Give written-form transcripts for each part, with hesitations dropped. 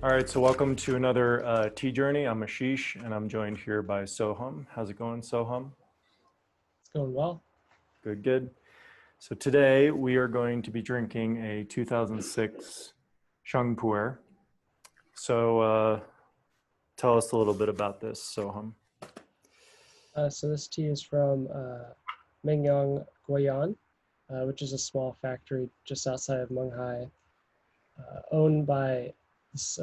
All right, so welcome to another tea journey. I'm Ashish, and I'm joined here by Soham. How's it going, Soham? It's going well. Good, good. So today we are going to be drinking a 2006 Sheng Puerh. So tell us a little bit about this, Soham. So this tea is from Menghai, Guian, which is a small factory just outside of Menghai, owned by this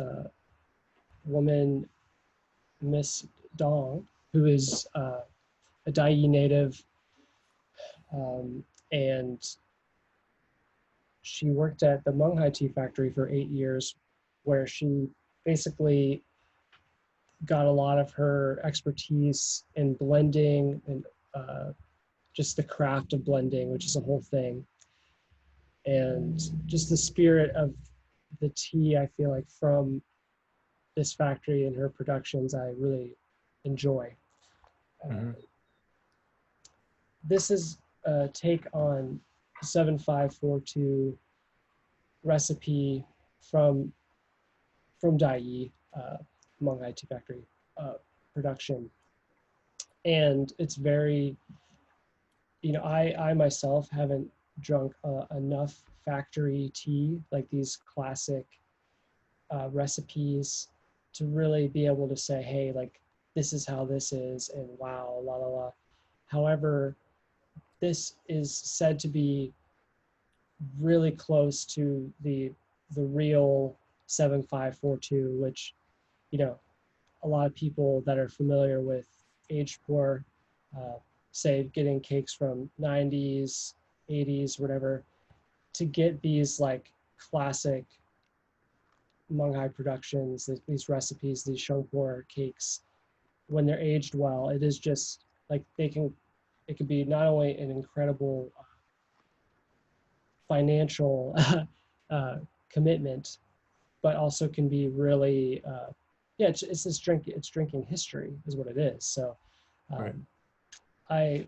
woman, Miss Gong, who is a Dai native, um, and she worked at the Menghai tea factory for 8 years, where she basically got a lot of her expertise in blending and just the craft of blending, which is a whole thing. And just the spirit of the tea, I feel like from this factory and her productions, I really enjoy. Mm-hmm. This is a take on 7542 recipe from Dai, Menghai Tea Factory production. And it's very, I myself haven't drunk enough factory tea, like these classic recipes, to really be able to say, hey, like, this is how this is, and wow, la la la. However, this is said to be really close to the real 7542, which, you know, a lot of people that are familiar with aged pour uh, say getting cakes from 90s, 80s, whatever, to get these like classic Menghai productions, these recipes, these Sheng Puerh cakes, when they're aged well, it is just like it could be not only an incredible financial uh, commitment, but also can be really, yeah, it's this it's drinking history is what it is. So Right. um, I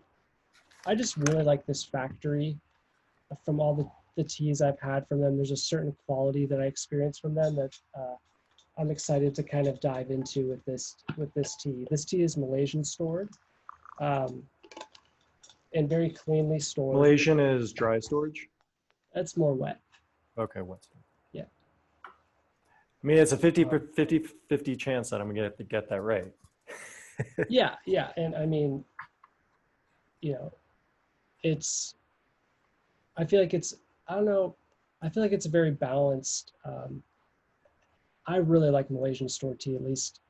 I just really like this factory. From all the teas I've had from them, there's a certain quality that I experience from them that I'm excited to kind of dive into with this tea. This tea is Malaysian stored, um, and very cleanly stored. Malaysian is dry storage. That's more wet. Okay, what's Yeah. I mean, it's a 50, Um, 50, 50 chance that I'm going to get that right. yeah, yeah, and I mean, it's. I feel like it's. I don't know. I feel like it's a very balanced. I really like Malaysian stored tea, at least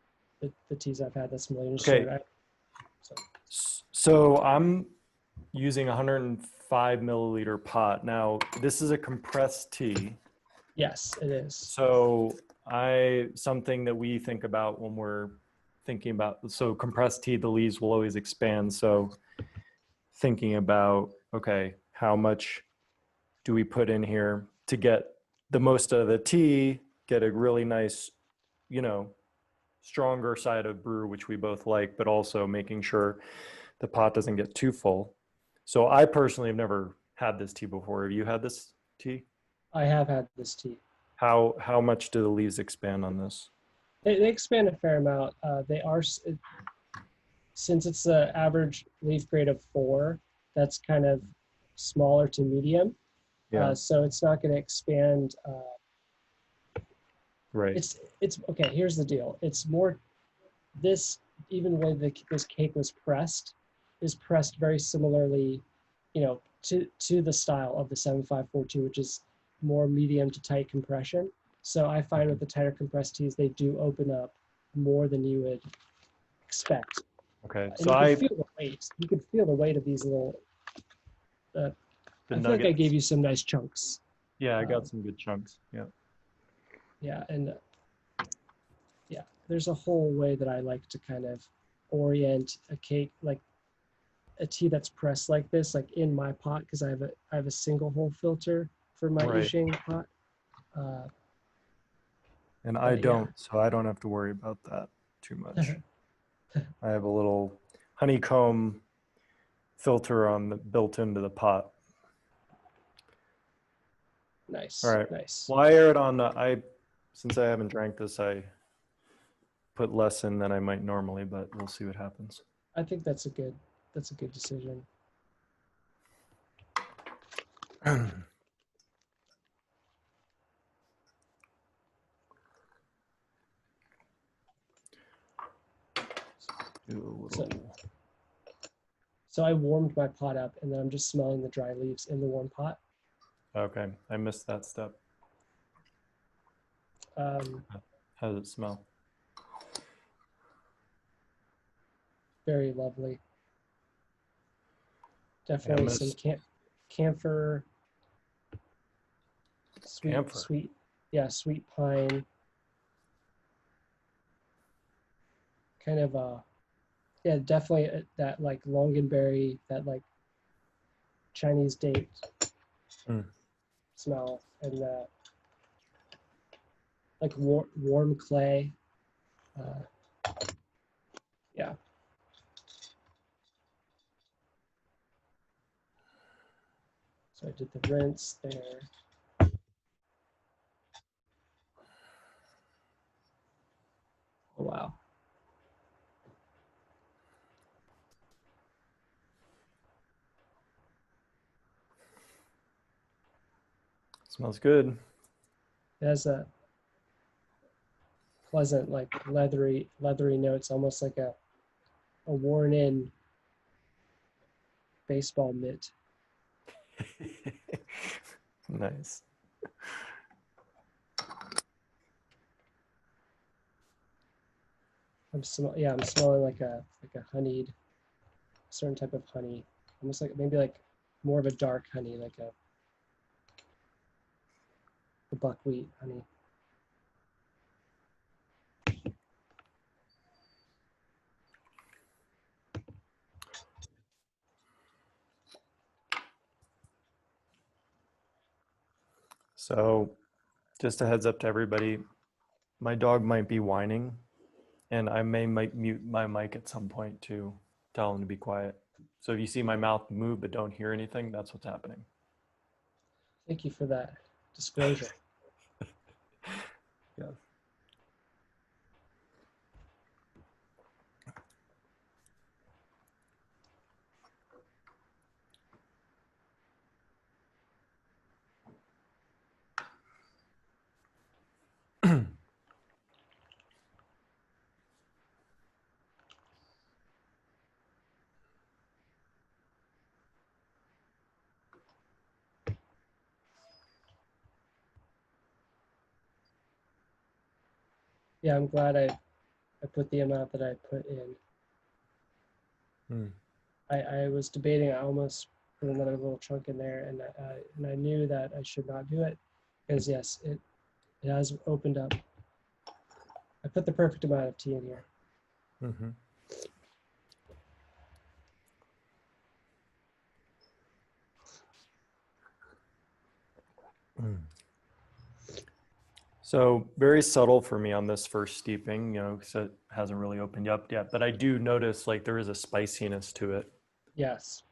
the teas I've had that's Malaysian stored. Okay, So so I'm using 105 milliliter pot. Now, this is a compressed tea. yes, it is. So something that we think about when we're thinking about, so compressed tea, the leaves will always expand. So thinking about, okay, how much do we put in here to get the most of the tea, get a really nice, you know, stronger side of brew, which we both like, but also making sure the pot doesn't get too full. So I personally have never had this tea before. Have you had this tea? I have had this tea. How much do the leaves expand on this? They expand a fair amount. They are, since it's the average leaf grade of 4, that's kind of smaller to medium. Yeah, So it's not going to expand. right. It's okay. Here's the deal. It's more this, even the way this cake was pressed, is pressed very similarly, to the style of the 7542, which is more medium to tight compression. So I find with the tighter compressed teas, they do open up more than you would expect. Okay, And so you can feel the weight. You can feel the weight of these little. Uh, the I feel like I gave nuggets. you some nice chunks. Yeah, I got Um, some good chunks. Yeah. yeah, and yeah, there's a whole way that I like to kind of orient a cake, like a tea that's pressed like this, like in my pot, because I have a single hole filter for my Right. Yijing pot. Uh, And I but yeah, don't, so I don't have to worry about that too much. I have a little honeycomb filter on the built into the pot. All nice, right. nice. Well, I aired on I since I haven't drank this, I put less in than I might normally, but we'll see what happens. I think that's a good decision. Do a little. So I warmed my pot up, and then I'm just smelling the dry leaves in the warm pot. Okay, I missed that step. How does it smell? Very lovely. Definitely some camphor, sweet, yeah, sweet pine. Kind of yeah, definitely that like longanberry, that like Chinese date smell, and like warm clay. Yeah. So I did the rinse there. Oh, wow. Smells good. It has a pleasant, like leathery notes, almost like a worn in baseball mitt. Nice. I'm smelling like a honeyed, certain type of honey, almost like maybe like more of a dark honey, like a buckwheat honey. So, just a heads up to everybody, my dog might be whining, and I might mute my mic at some point to tell him to be quiet. So if you see my mouth move but don't hear anything, that's what's happening. Thank you for that disclosure. Yeah. Yeah, I'm glad I put the amount that I put in. I was debating. I almost put another little chunk in there, and I knew that I should not do it, because yes, it has opened up. I put the perfect amount of tea in here. Mm-hmm. So very subtle for me on this first steeping, because it hasn't really opened up yet. But I do notice like there is a spiciness to it. Yes.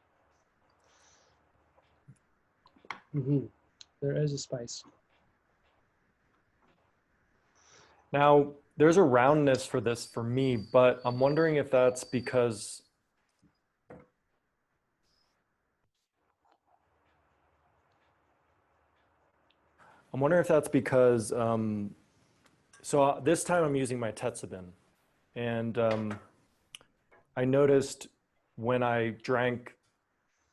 Mm-hmm. There is a spice. Now, there's a roundness for this for me, but I'm wondering if that's because so this time I'm using my Tetsubin, and I noticed when I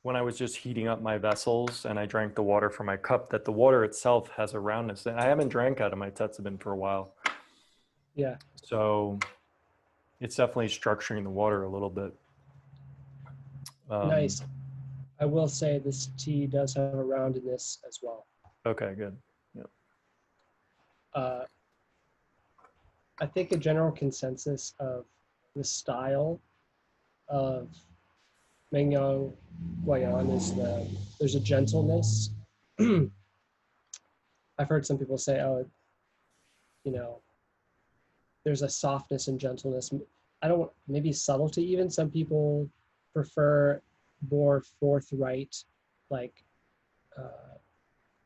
was just heating up my vessels and I drank the water from my cup, that the water itself has a roundness. And I haven't drank out of my Tetsubin for a while. Yeah. So it's definitely structuring the water a little bit. Nice. I will say this tea does have a roundedness as well. Okay, good. Yeah. I think a general consensus of the style of Menghai Guayan is there's a gentleness. I've heard some people say, oh, there's a softness and gentleness. Maybe subtlety even. Some people prefer more forthright, like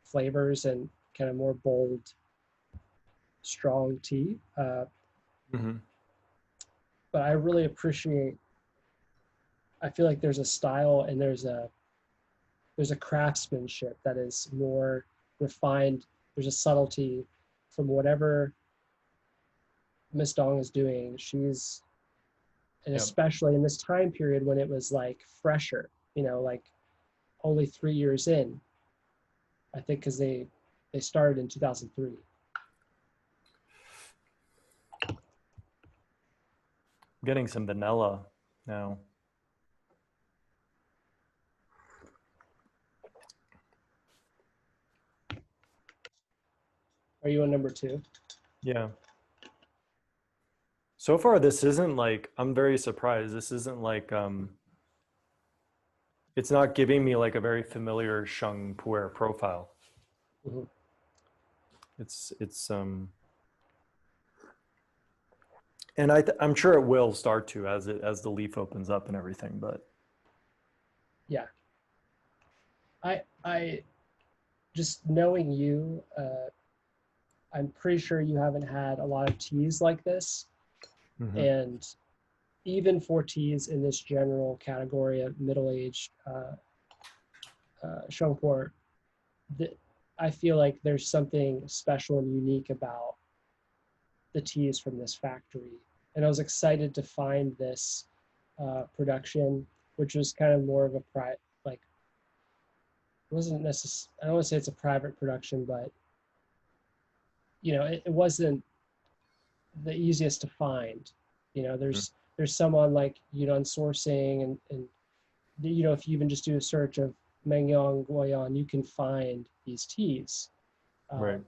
flavors and kind of more bold strong tea. Hmm. But I really appreciate. I feel like there's a style and there's a craftsmanship that is more refined. There's a subtlety from whatever Miss Dong is doing. And Yep. especially in this time period when it was like fresher, like only 3 years in, I think, because they started in 2003. Getting some vanilla now. Are you on number two? Yeah. So far, this isn't like, I'm very surprised. This isn't like, it's not giving me like a very familiar Sheng Puerh profile. Mm-hmm. It's and I'm sure it will start to as the leaf opens up and everything, but Yeah. I just knowing you, I'm pretty sure you haven't had a lot of teas like this. mhm. And even for teas in this general category of middle-aged Sheng Puerh, I feel like there's something special and unique about the teas from this factory. And I was excited to find this production, which was kind of more of a like, it wasn't necessarily, I don't want to say it's a private production, but it wasn't the easiest to find. Mhm. There's some on like on sourcing, and if you even just do a search of Menghai Guoyan, you can find these teas. Right. Um,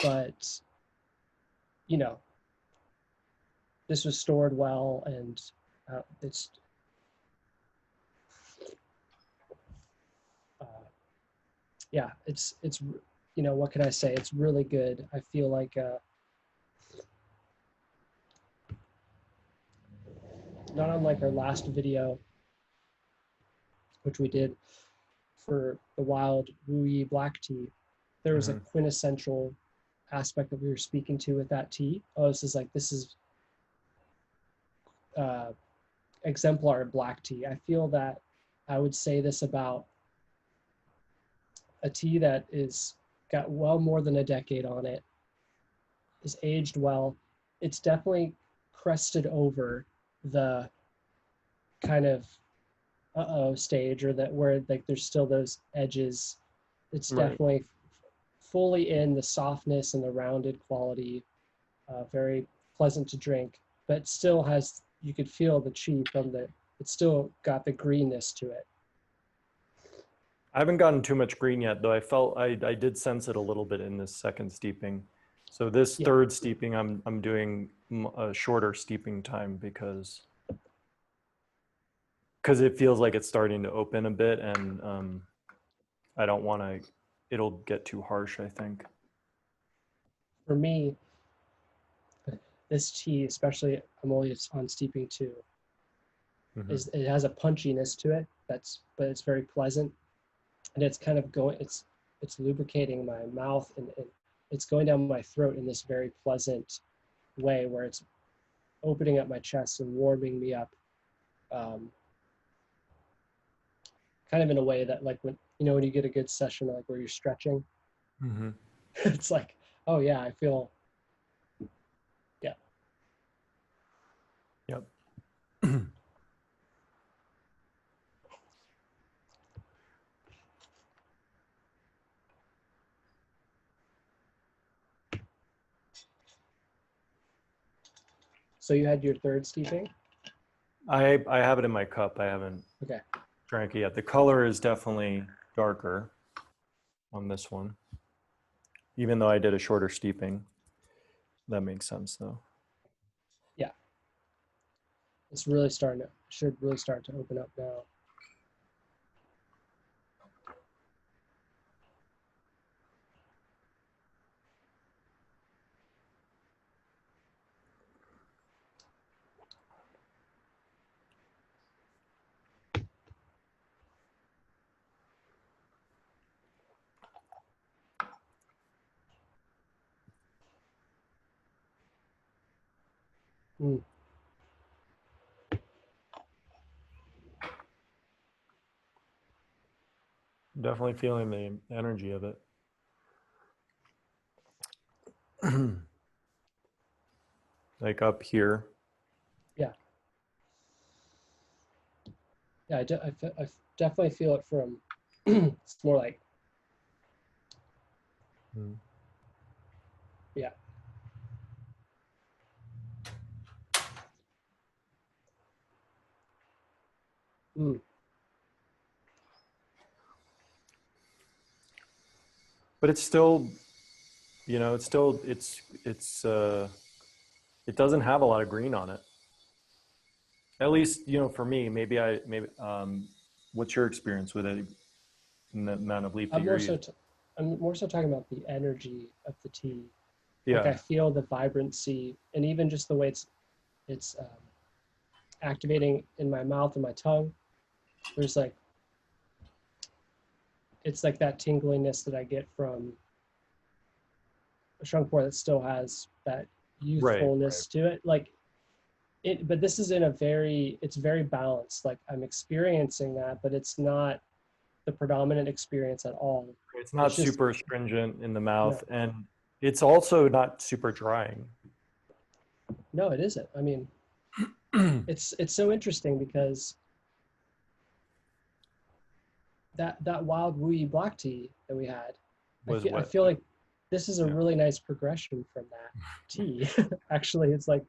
but you know, this was stored well, and it's uh, yeah, it's what can I say? It's really good. I feel like not unlike our last video, which we did for the wild Wu black tea, there was a Hmm. quintessential aspect that we were speaking to with that tea. Oh, this is uh, exemplar black tea. I feel that I would say this about a tea that is got well more than a decade on it, is aged well. It's definitely crested over the kind of uh-oh stage, or that where like there's still those edges. It's Right. definitely fully in the softness and the rounded quality, very pleasant to drink, but still has, you could feel the chi from it's still got the greenness to it. I haven't gotten too much green yet, though. I did sense it a little bit in this second steeping. So this Yeah, third steeping, I'm doing a shorter steeping time because it feels like it's starting to open a bit, and I don't want to. It'll get too harsh, I think. for me, this tea, especially I'm only on steeping two, Hmm. is it has a punchiness to it but it's very pleasant, and it's kind of going it's lubricating my mouth, and it's going down my throat in this very pleasant way where it's opening up my chest and warming me up, um, kind of in a way that like when you get a good session like where you're stretching. Hmm. It's like, oh yeah, I feel, yeah. Yep. So you had your third steeping. I have it in my cup. I haven't Okay. drank it yet. The color is definitely darker on this one, even though I did a shorter steeping. That makes sense, though. Yeah, it's really starting to should really start to open up now. Mm. Definitely feeling the energy of it. Like up here. Yeah. Yeah, I definitely feel it from, it's more like, Mm. yeah. Mm. But it's still, it's still, it doesn't have a lot of green on it. At least, for me, what's your experience with it and the amount of leaf that I'm you're more so, using? t- I'm more so talking about the energy of the tea. Like I Yeah. feel the vibrancy and even just the way it's activating in my mouth and my tongue. There's like, it's like that tingliness that I get from a Sheng Puerh that still has that Right. Right. youthfulness to it. Like it, but this is in a very, it's very balanced. Like I'm experiencing that, but it's not the predominant experience at all. It's It's not just, super stringent in the no, mouth, and it's also not super drying. no, it isn't. I mean, it's so interesting because that wild wooey black tea that we had, Was I what? feel like this is a Yeah. really nice progression from that tea. Actually, it's like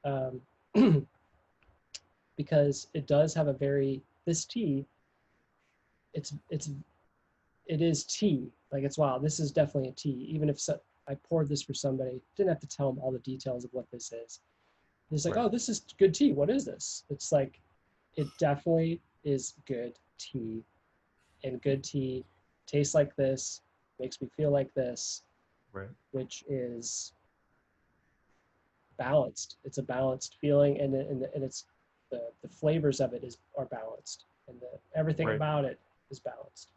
um, because it does have a very, this tea, it's it is tea. Like it's wow, this is definitely a tea. Even if I poured this for somebody, didn't have to tell them all the details of what this is. It's like, Right. oh, this is good tea. What is this? It's like, it definitely is good tea, and good tea tastes like this, makes me feel like this, Right. which is balanced. It's a balanced feeling, and it's the flavors of it are balanced, and everything Right. about it is balanced.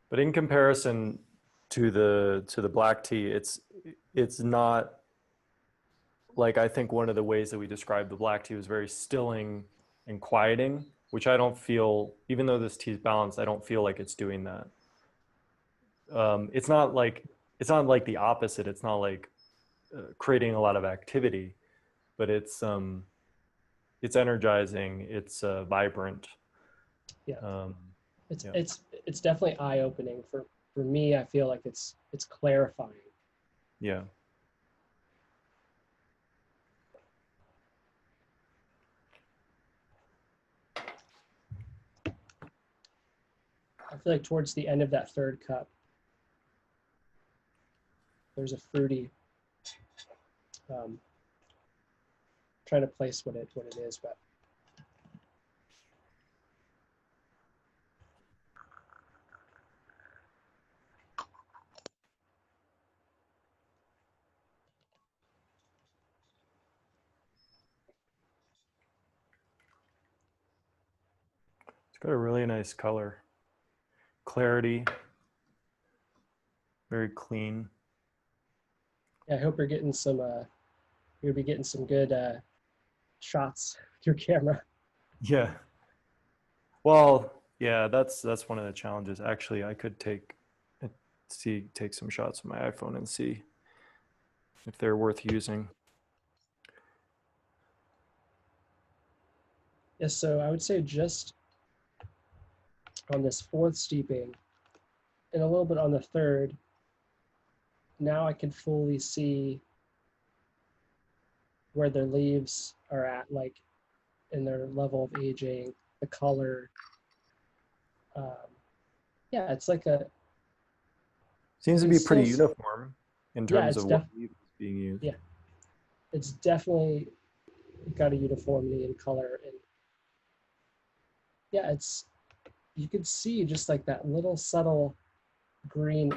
But in comparison to the black tea, it's not like, I think one of the ways that we described the black tea was very stilling and quieting, which I don't feel, even though this tea is balanced, I don't feel like it's doing that. It's not like, the opposite. It's not like creating a lot of activity, but it's energizing. It's vibrant. Yeah, Um, it's yeah. it's it's definitely eye opening for me. I feel like it's clarifying. Yeah. I feel like towards the end of that third cup, there's a fruity. Um, Trying to place what it is, but It's got a really nice color, clarity, very clean. yeah, I hope you're getting some. You'll be getting some good shots with your camera. Yeah. Well, yeah, that's one of the challenges. Actually, I could take some shots with my iPhone and see if they're worth using. Yes, so I would say just on this fourth steeping and a little bit on the third, now I can fully see where their leaves are at, like in their level of aging, the color. Um, yeah, it's like a, Seems you to can be pretty still, uniform in yeah, terms of what leaf is being used. yeah, it's definitely got a uniformity in color. And yeah, you can see just like that little subtle green,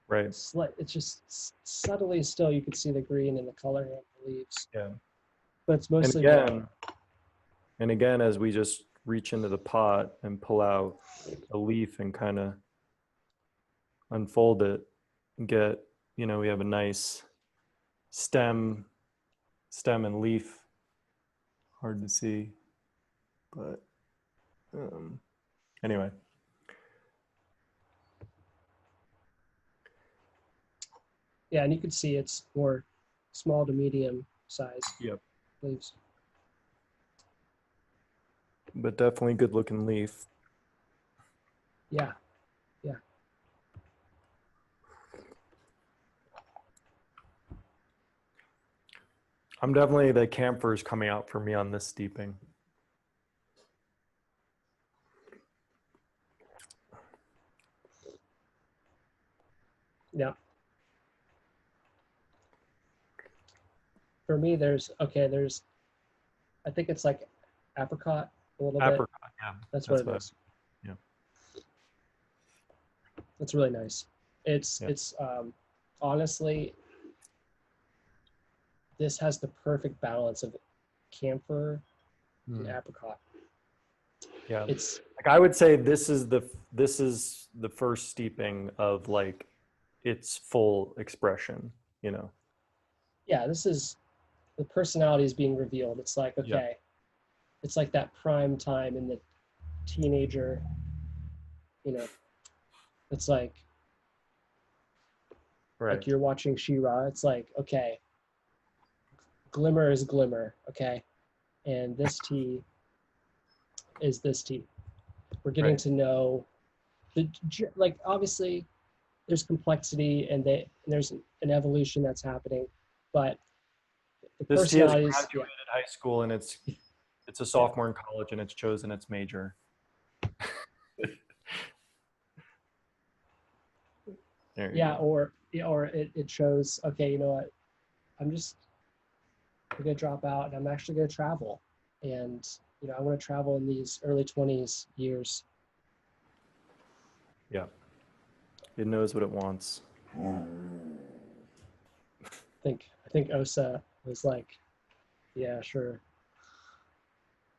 Right. it's just subtly still, you can see the green in the color of the leaves, Yeah. but it's And mostly the, again, and again, as we just reach into the pot and pull out a leaf and kind of unfold it and get, we have a nice stem and leaf. Hard to see, but anyway. Yeah, and you can see it's more small to medium size Yep. leaves. But definitely good looking leaf. Yeah, yeah. I'm definitely, the camphor is coming out for me on this steeping. Yeah. For me, I think it's like apricot a little bit. Apricot, yeah. That's what it what is. Yeah. It's really nice. It's honestly, this has the perfect balance of camphor and apricot. Yeah. It's like, I would say this is the first steeping of like its full expression, you know. yeah, this is the personality is being revealed. It's like, Yeah. okay, it's like that prime time in the teenager, you know, it's like Right. you're watching She-Ra. It's like, okay, glimmer is glimmer, okay? And this tea is this tea. We're getting Right. to know like obviously there's complexity and there's an evolution that's happening, but the This tea has personalities, graduated high school and it's a sophomore in college and it's chosen its major. yeah, or it shows, okay, you know what, I'm gonna drop out and I'm actually gonna travel, and you know I want to travel in these early 20s years. Yeah. It knows what it wants. I think Osa was like, yeah, sure.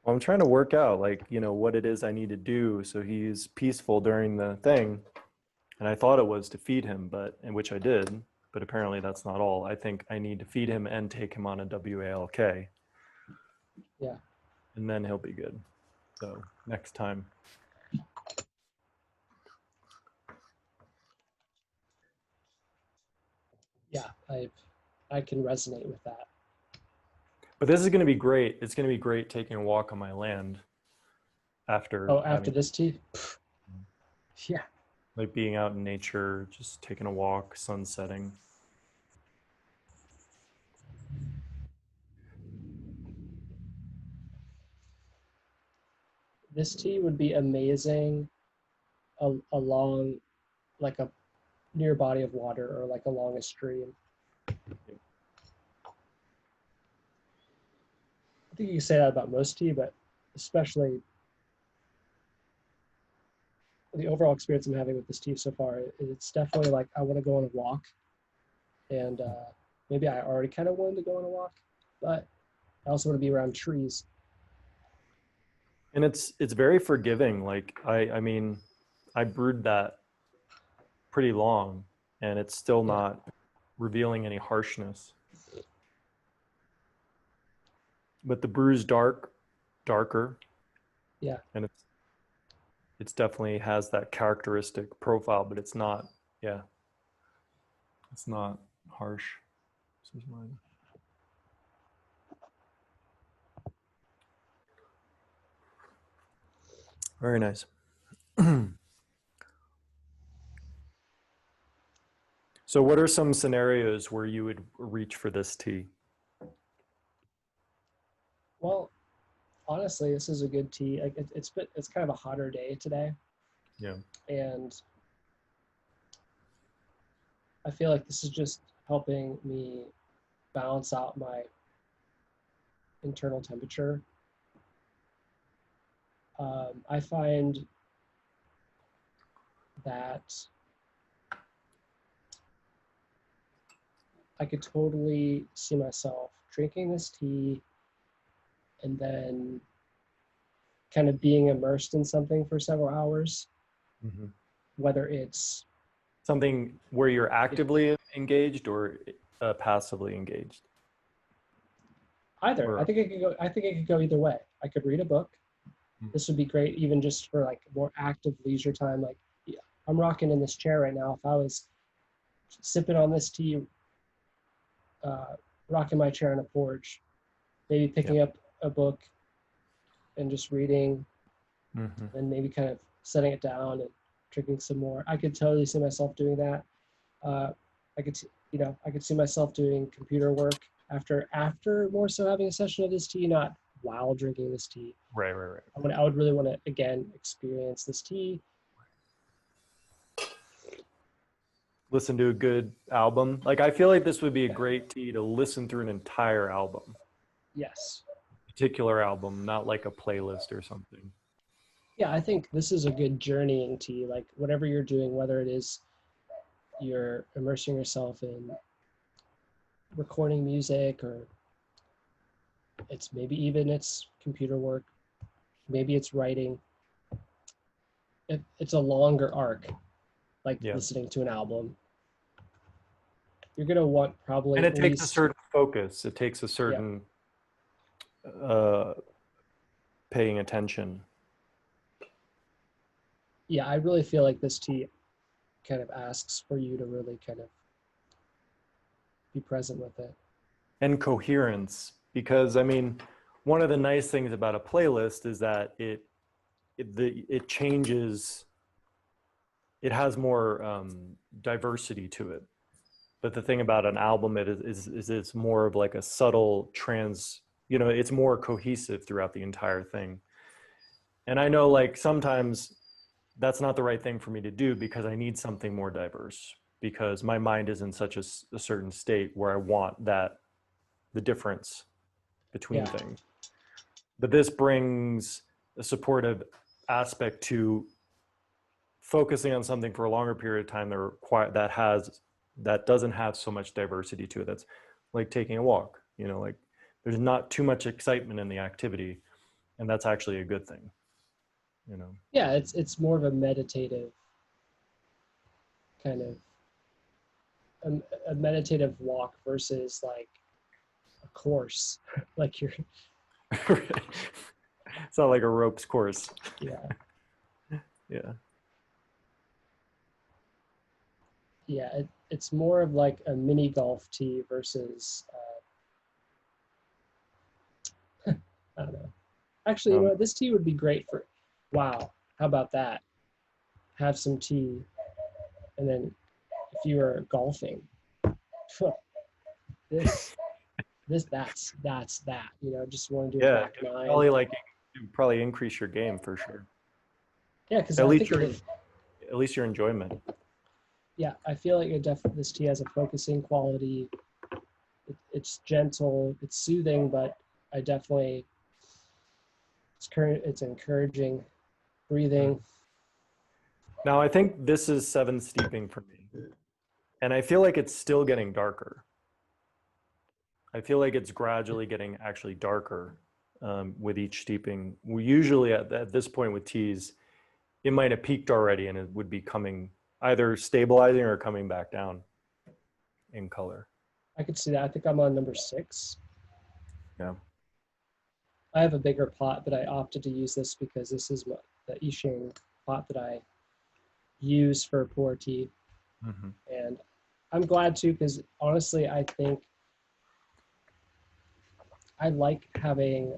Well, I'm trying to work out like, you know, what it is I need to do so he's peaceful during the thing. And I thought it was to feed him, and which I did, but apparently that's not all. I think I need to feed him and take him on a WALK. Yeah. And then he'll be good. So next time. Yeah, I can resonate with that. But this is going to be great. It's going to be great taking a walk on my land after. After this tea? Yeah. Like being out in nature, just taking a walk, sun setting. This tea would be amazing along like a near body of water or like along a stream. I think you can say that about most tea, but especially the overall experience I'm having with this tea so far, it's definitely like I want to go on a walk, and maybe I already kind of wanted to go on a walk, but I also want to be around trees. And it's very forgiving. Like I mean, I brewed that pretty long and it's still not revealing any harshness. But the brew's darker. Yeah. And it's definitely has that characteristic profile, but it's not, it's not harsh. This is mine. Very nice. So what are some scenarios where you would reach for this tea? Well, honestly, this is a good tea. Like it's kind of a hotter day today. Yeah. And I feel like this is just helping me balance out my internal temperature. I find that I could totally see myself drinking this tea and then kind of being immersed in something for several hours, whether it's something where you're actively engaged or passively engaged? Either. Or I think it could go. I think it could go either way. I could read a book. This would be great, even just for like more active leisure time. Like, yeah, I'm rocking in this chair right now. If I was sipping on this tea, rocking my chair on a porch, maybe picking up a book and just reading, and maybe kind of setting it down and drinking some more. I could totally see myself doing that. I could, I could see myself doing computer work after more so having a session of this tea, not while drinking this tea. right. I would really want to again experience this tea. Listen to a good album. Like, I feel like this would be a great tea to listen through an entire album. Yes. Particular album, not like a playlist or something. Yeah, I think this is a good journeying tea. Like whatever you're doing, whether it is you're immersing yourself in recording music, or it's maybe even it's computer work, maybe it's writing. It's a longer arc, like listening to an album. You're gonna want probably and it takes a certain focus. It takes a certain paying attention. Yeah, I really feel like this tea kind of asks for you to really kind of be present with it. And coherence, because I mean, one of the nice things about a playlist is that it changes. It has more diversity to it. But the thing about an album is it's more of like a subtle it's more cohesive throughout the entire thing. And I know like sometimes that's not the right thing for me to do because I need something more diverse, because my mind is in such a certain state where I want the difference between things. But this brings a supportive aspect to focusing on something for a longer period of time that doesn't have so much diversity to it. That's like taking a walk, like there's not too much excitement in the activity, and that's actually a good thing, Yeah, it's more of a meditative kind of a meditative walk versus like a course. Like you're it's not like a ropes course. It's more of like a mini golf tee versus I don't know. Actually, you know what? This tea would be great for, wow, how about that? Have some tea, and then if you are golfing, that's that. Just want to do a back nine. Probably increase your game for sure. Yeah, because at least your enjoyment. Yeah, I feel like this tea has a focusing quality. It's gentle, it's soothing, but I definitely it's encouraging breathing. Now I think this is 7 steeping for me, and I feel like it's still getting darker. I feel like it's gradually getting actually darker with each steeping. We usually at this point with teas, it might have peaked already and it would be coming either stabilizing or coming back down in color. I could see that. I think I'm on number 6. Yeah. I have a bigger pot, but I opted to use this because this is the Sheng pot that I use for pu'er tea. And I'm glad to, because honestly, I think I like having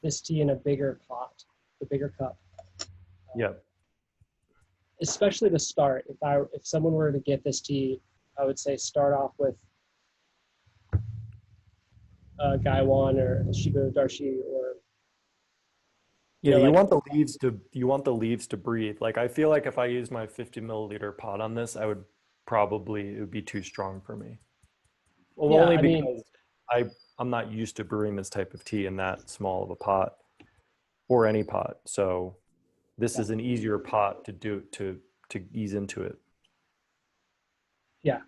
this tea in a bigger pot, the bigger cup. Especially to start. If someone were to get this tea, I would say start off with Gaiwan or Shibu Darshi, or you want the leaves to breathe. Like I feel like if I use my 50 milliliter pot on this, it would be too strong for me. Well, only because I'm not used to brewing this type of tea in that small of a pot, or any pot. So this is an easier pot to ease into it. Yeah.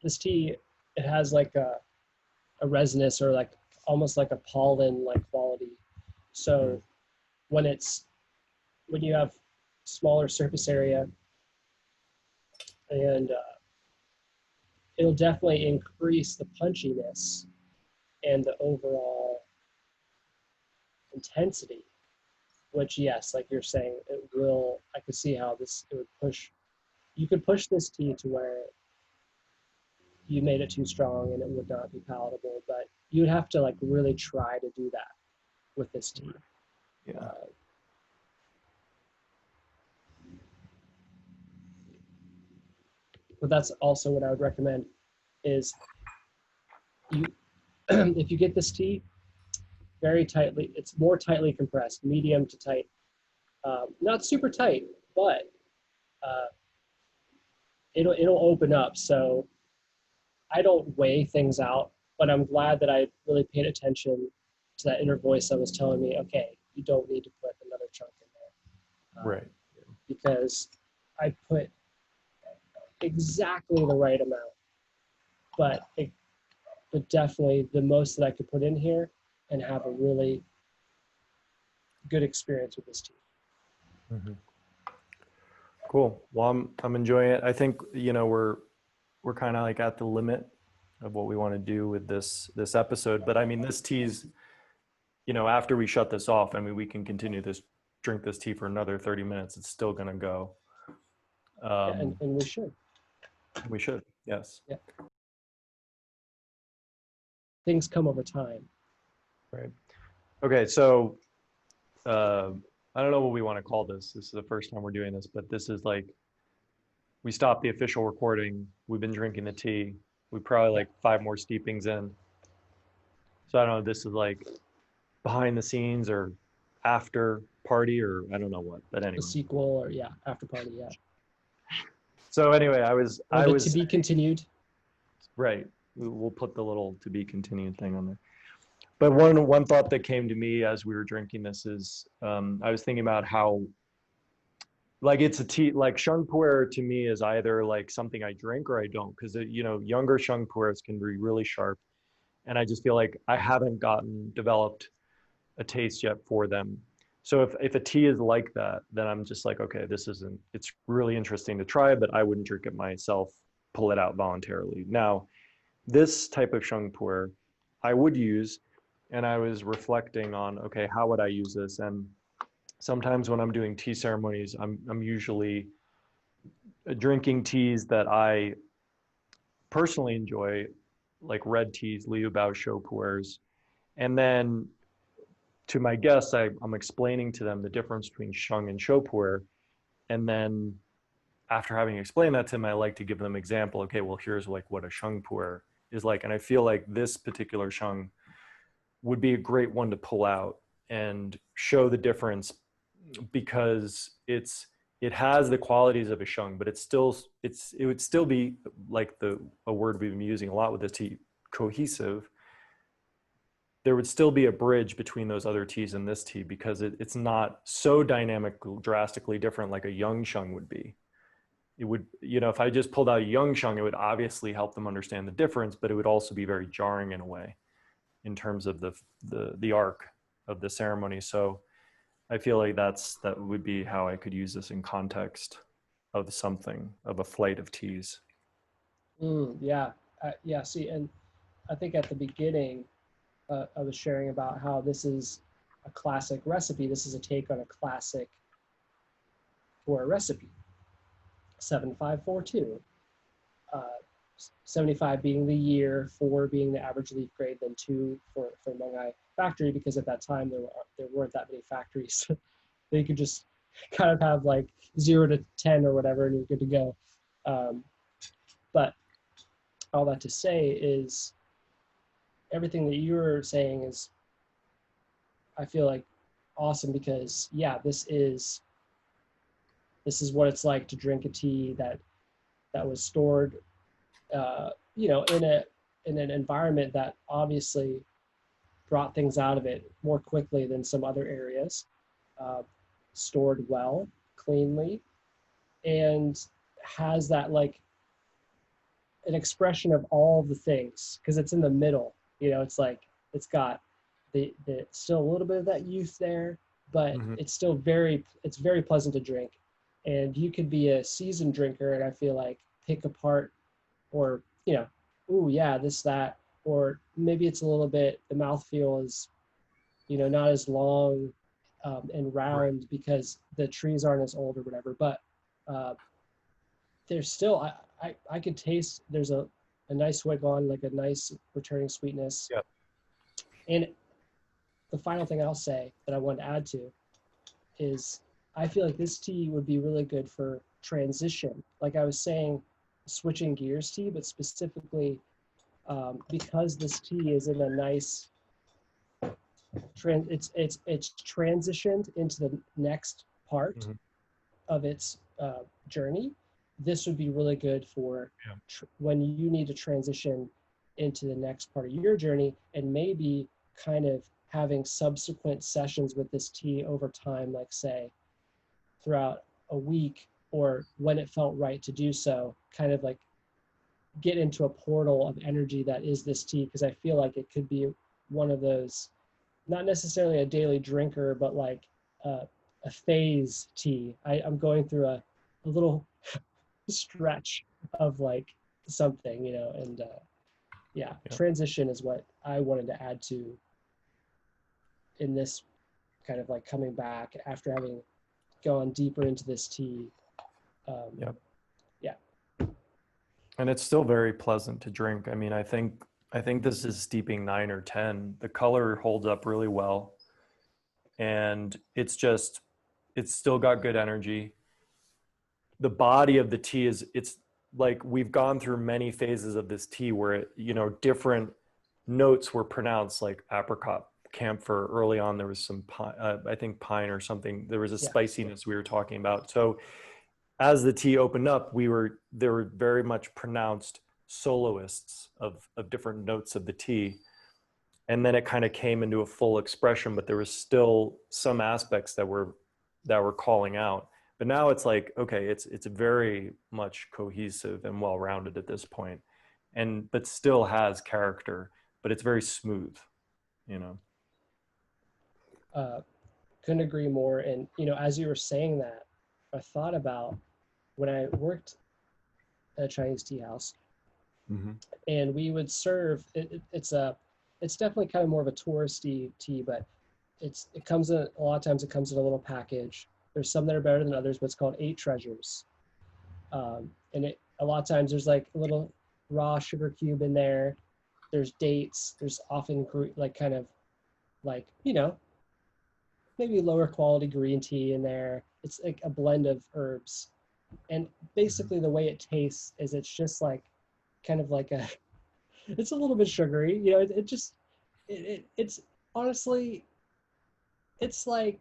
This tea, it has like a resinous or like almost like a pollen like quality. So when you have smaller surface area, and it'll definitely increase the punchiness and the overall intensity, which, yes, like you're saying, it will, I could see how it would push, you could push this tea to where you made it too strong and it would not be palatable, but you would have to like really try to do that with this tea. Yeah. But that's also what I would recommend is you, if you get this tea, very tightly, it's more tightly compressed, medium to tight. Not super tight, but uh, it'll open up. So I don't weigh things out, but I'm glad that I really paid attention to that inner voice that was telling me, okay, you don't need to put another chunk in there. Right. Because I put exactly the right amount, but definitely the most that I could put in here and have a really good experience with this tea. Mm-hmm. Cool. Well, I'm enjoying it. I think, you know, we're kind of like at the limit of what we want to do with this episode. But I mean, this tea's, you know, after we shut this off, I mean, we can continue drink this tea for another 30 minutes. It's still going to go. Yeah, and we should. We should, yes. Yeah. Things come over time. Right. Okay, so I don't know what we want to call this. This is the first time we're doing this, but this is like, we stopped the official recording. We've been drinking the tea. We probably like 5 more steepings in. So I don't know, this is like behind the scenes or after party or I don't know what, but anyway. The sequel or after party, yeah. So anyway, I was to be continued. Right. We'll put the little to be continued thing on there. But one thought that came to me as we were drinking this is I was thinking about how like it's a tea, like Sheng Puerh to me is either like something I drink or I don't, because you know, younger Sheng Puerhs can be really sharp. And I just feel like I haven't developed a taste yet for them. So if a tea is like that, then I'm just like, okay, it's really interesting to try, but I wouldn't drink it myself, pull it out voluntarily. Now, this type of Sheng Puerh I would use, and I was reflecting on, okay, how would I use this? And sometimes when I'm doing tea ceremonies, I'm usually drinking teas that I personally enjoy, like red teas, Liu Bao Shou Puers. And then to my guests, I'm explaining to them the difference between Sheng and Shou Puer. And then after having explained that to them, I like to give them an example. Okay, well, here's like what a Sheng Puer is like. And I feel like this particular Sheng would be a great one to pull out and show the difference, because it has the qualities of a Sheng, but it would still be like a word we've been using a lot with this tea, cohesive. There would still be a bridge between those other teas and this tea, because it's not so dynamic, drastically different like a young Sheng would be. It would, you know, if I just pulled out a young Sheng, it would obviously help them understand the difference, but it would also be very jarring in a way in terms of the arc of the ceremony. So I feel like that would be how I could use this in context of something, of a flight of teas. Yeah. See, and I think at the beginning, I was sharing about how this is a classic recipe. This is a take on a classic for a recipe. 7542. 75 being the year, 4 being the average leaf grade, then 2 for Menghai factory, because at that time there weren't that many factories. They could just kind of have like 0 to 10 or whatever, and you're good to go. But all that to say is everything that you're saying is, I feel like, awesome, because this is what it's like to drink a tea that was stored in an environment that obviously brought things out of it more quickly than some other areas, stored well, cleanly, and has that like an expression of all the things, because it's in the middle. You know, it's like it's got the still a little bit of that youth there, but it's still very pleasant to drink. And you could be a seasoned drinker, and I feel like pick apart, or, you know, ooh, yeah, this, that, or maybe it's a little bit, the mouthfeel is, you know, not as long and round because the trees aren't as old or whatever. But there's still, I could taste, there's a nice wigg on, like a nice returning sweetness. Yep. And the final thing I'll say that I want to add to is I feel like this tea would be really good for transition. Like I was saying, switching gears tea, but specifically because this tea is in a nice, it's transitioned into the next part of its journey. This would be really good for when you need to transition into the next part of your journey, and maybe kind of having subsequent sessions with this tea over time, like say throughout a week, or when it felt right to do so, kind of like get into a portal of energy that is this tea, because I feel like it could be one of those, not necessarily a daily drinker, but like a phase tea. I'm going through a little stretch of like something, you know, and transition is what I wanted to add to in this kind of like coming back after having gone deeper into this tea. And it's still very pleasant to drink. I mean, I think this is steeping 9 or 10. The color holds up really well, and it's still got good energy. The body of the tea it's like we've gone through many phases of this tea where it, you know, different notes were pronounced, like apricot, camphor. Early on, there was some pine, I think pine or something. There was a spiciness we were talking about. So as the tea opened up, there were very much pronounced soloists of different notes of the tea. And then it kind of came into a full expression, but there was still some aspects that were calling out. But now it's like, okay, it's very much cohesive and well-rounded at this point, but still has character, but it's very smooth, you know. Couldn't agree more. And, you know, as you were saying that, I thought about when I worked at a Chinese tea house, and we would serve, it's definitely kind of more of a touristy tea, but it comes in, a lot of times it comes in a little package. There's some that are better than others, but it's called 8 treasures. And a lot of times there's like a little raw sugar cube in there. There's dates. There's often like kind of like, you know, maybe lower quality green tea in there. It's like a blend of herbs. And basically the way it tastes is it's just like kind of like it's a little bit sugary, you know, it's honestly, it's like,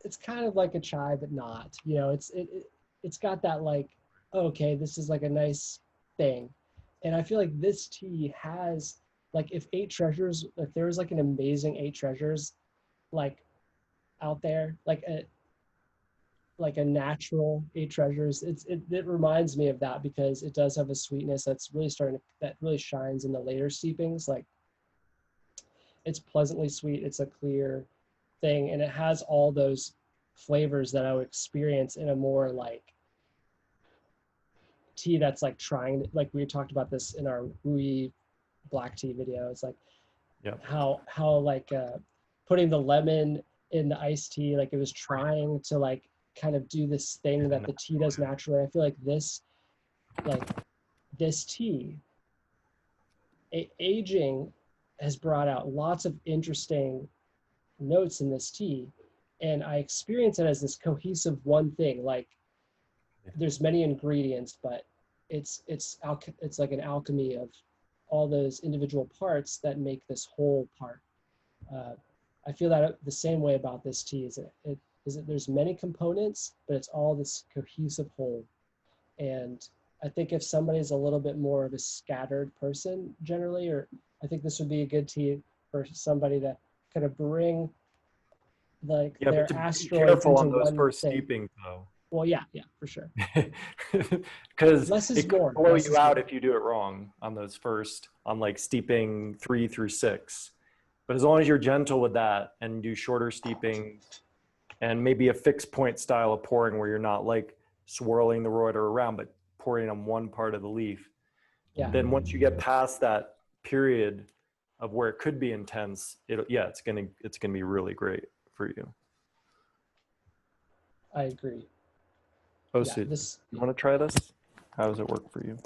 it's kind of like a chai, but not, you know, it's got that like, okay, this is like a nice thing. And I feel like this tea has, like, if 8 treasures, if there was like an amazing 8 treasures, like out there, like a natural 8 treasures, it reminds me of that, because it does have a sweetness that's really that really shines in the later steepings. Like, it's pleasantly sweet, it's a clear thing, and it has all those flavors that I would experience in a more like tea that's like trying, like we talked about this in our Wui black tea video. It's like how like putting the lemon in the iced tea, like it was trying to like kind of do this thing that the tea does naturally. I feel like this tea, aging has brought out lots of interesting notes in this tea, and I experience it as this cohesive one thing. Like, there's many ingredients, but it's like an alchemy of all those individual parts that make this whole part. I feel that the same way about this tea. Is that there's many components, but it's all this cohesive whole. And I think if somebody's a little bit more of a scattered person generally, or I think this would be a good tea for somebody to kind of bring like their asteroids into on those one first thing. steepings though. Well, yeah, for sure. Because it could blow you out if you do it wrong on those first, on like steeping 3 through 6. But as long as you're gentle with that and do shorter steeping and maybe a fixed point style of pouring where you're not like swirling the rotor around, but pouring on one part of the leaf. Yeah. Then once you get past that period of where it could be intense, it's gonna be really great for you. I agree. Oh, Yeah, so you want to try this? How does it work for you?